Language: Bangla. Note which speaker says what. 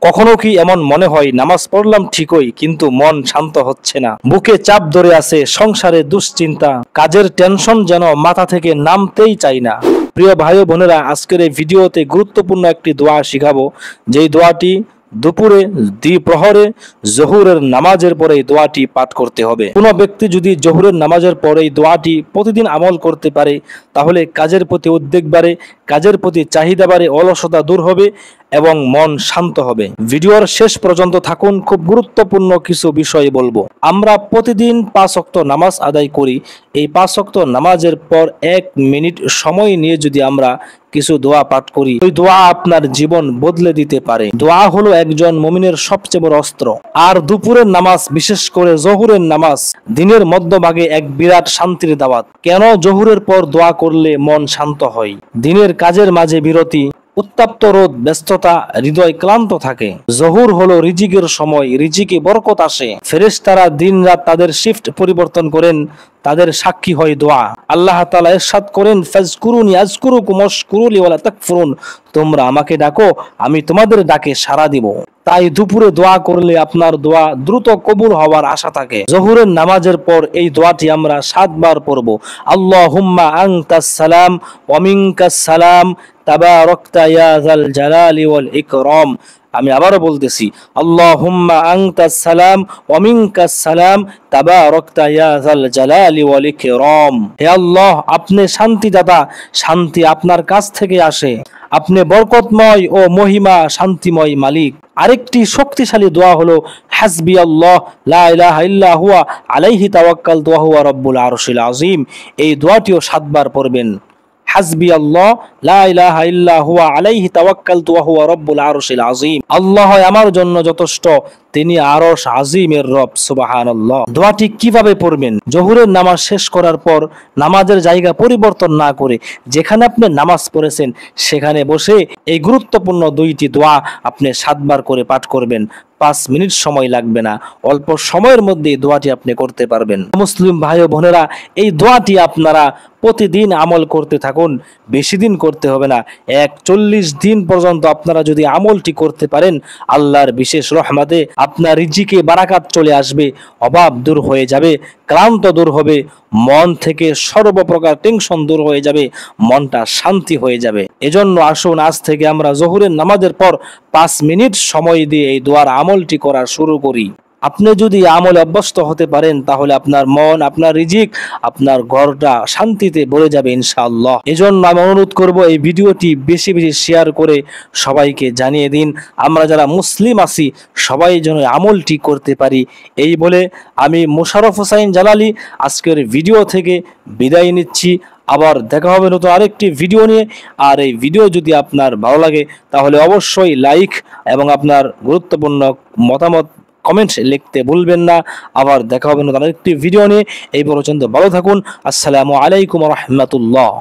Speaker 1: কখনো কি এমন মনে হয় নামাজ পড়লাম ঠিকই, কিন্তু মন শান্ত হচ্ছে না, বুকে চাপ ধরে আছে, সংসারে দুশ্চিন্তা, কাজের টেনশন যেন মাথা থেকে নামতেই চাই না। প্রিয় ভাই ও বোনেরা, আজকের এই ভিডিওতে গুরুত্বপূর্ণ একটি দোয়া শিখাবো, যেই দোয়াটি দুপুরে, দ্বিপ্রহরে, জোহরের নামাজের পরে এই দোয়াটি পাঠ করতে হবে। কোনো ব্যক্তি যদি জোহরের নামাজের পরে এই দোয়াটি প্রতিদিন আমল করতে পারে, তাহলে কাজের প্রতি উদ্বেগ বাড়ে, কাজের প্রতি চাহিদা বাড়ে, অলসতা দূর হবে এবং মন শান্ত হবে। ভিডিওর শেষ পর্যন্ত থাকুন, খুব গুরুত্বপূর্ণ কিছু বিষয় বলবো। আমরা প্রতিদিন 5 ওয়াক্ত নামাজ আদায় করি। এই 5 ওয়াক্ত নামাজের পর 1 মিনিট সময় নিয়ে যদি আমরা কিছু দোয়া পাঠ করি, ওই দোয়া আপনার জীবন বদলে দিতে পারে। দোয়া হলো একজন মুমিনের সবচেয়ে বড় অস্ত্র। আর দুপুরের নামাজ, বিশেষ করে জোহরের নামাজ, দিনের মধ্যভাগে এক বিরাট শান্তির দাওয়াত। কেন জোহরের পর দোয়া করলে মন শান্ত হয়? দিনের কাজের মাঝে বিরতি, উত্তপ্ত রোদ, ব্যস্ততা, হৃদয় ক্লান্ত থাকে। জোহর হলো রিজিকের সময়, রিজিকে বরকত আসে। ফেরেশতারা দিন রাত তাদের শিফট পরিবর্তন করেন, তাদের সাক্ষী হয় দোয়া। আল্লাহ তাআলা ইরশাদ করেন, ফাজকুরুনি আযকুরুকুম ওয়াশকুরুলি ওয়ালা তাকফুরুন, তোমরা আমাকে ডাকো, আমি তোমাদের ডাকে সাড়া দিব। তাই দুপুরে দোয়া করলে আপনার দোয়া দ্রুত কবুল হওয়ার আশা থাকে। জোহরের নামাজের পর এই দোয়াটি আমরা 7 বার পড়ব। আল্লাহুম্মা আনতাস সালাম ওয়া মিনকাস সালাম তাবারাকতা ইয়া যাল জালালি ওয়াল ইকরাম। আমি আবারও বলতেছি, আল্লাহুম্মা আনতাস সালাম ওয়া মিনকাস সালাম তাবারাকতা ইয়া যাল জালালি ওয়াল ইকরাম। হে আল্লাহ, আপনি শান্তিদাতা, শান্তি আপনার কাছ থেকে আসে। আপনি বরকতময় ও মহিমা শান্তিময় মালিক। আরেকটি শক্তিশালী দোয়া হলো হাসবি আল্লাহ লা ইলাহা ইল্লা হুয়া আলাইহি তাওয়াক্কালতু ওয়া হুয়া রাব্বুল আরশিল আযীম। এই দোয়াটিও 7 বার পড়বেন। হাসবি আল্লাহ লা ইলাহা ইল্লা হুয়া আলাইহি তাওয়াক্কালতু ওয়া হুয়া রাব্বুল আরশিল আযীম। আল্লাহ আমার জন্য যথেষ্ট, তিনি আরশ আজিমের রব। সুবহানাল্লাহ। দোয়াটি কিভাবে পড়বেন? জোহরের নামাজ শেষ করার পর নামাজের জায়গা পরিবর্তন না করে যেখানে আপনি নামাজ পড়েছেন সেখানে বসে এই গুরুত্বপূর্ণ 2টি দোয়া আপনি 7 বার করে পাঠ করবেন। 5 মিনিট সময় লাগবে না, অল্প সময়ের মধ্যে এই দোয়াটি আপনি করতে পারবেন। মুসলিম ভাই ও বোনেরা, এই দোয়াটি আপনারা প্রতিদিন আমল করতে থাকুন। বেশি দিন করতে হবে না, 40 দিন পর্যন্ত আপনারা যদি আমলটি করতে পারেন, আল্লাহর বিশেষ রহমতে আপনার রিজিকে বারাকাত চলে আসবে, অভাব দূর হয়ে যাবে, ক্লান্ত দূর হবে, মন থেকে সর্বপ্রকার টেনশন দূর হয়ে যাবে, মনটা শান্তি হয়ে যাবে। এজন্য আসুন আজ থেকে আমরা জোহরের নামাজের পর 5 মিনিট সময় দিয়ে এই দোয়ার আমলটি করা শুরু করি। আপনি যদি আমলে অভ্যস্ত হতে পারেন, তাহলে আপনার মন, আপনার রিজিক, আপনার ঘরটা শান্তিতে ভরে যাবে ইনশাআল্লাহ। এজন্য আমি অনুরোধ করব, এই ভিডিওটি বেশি বেশি শেয়ার করে সবাইকে জানিয়ে দিন। আমরা যারা মুসলিম আছি সবাই যেন আমলটি করতে পারি। এই বলে আমি মোশাররফ হোসাইন জালালি আজকের ভিডিও থেকে বিদায় নিচ্ছি। আবার দেখা হবে নতুন আরেকটি ভিডিও নিয়ে। আর এই ভিডিও যদি আপনার ভালো লাগে তাহলে অবশ্যই লাইক এবং আপনার গুরুত্বপূর্ণ মতামত কমেন্ট লিখতে ভুলবেন না। আবার দেখা হবে নতুন আরেকটি ভিডিও নিয়ে। এই পর্যন্ত ভালো থাকুন। আসসালামু আলাইকুম ওয়া রাহমাতুল্লাহ।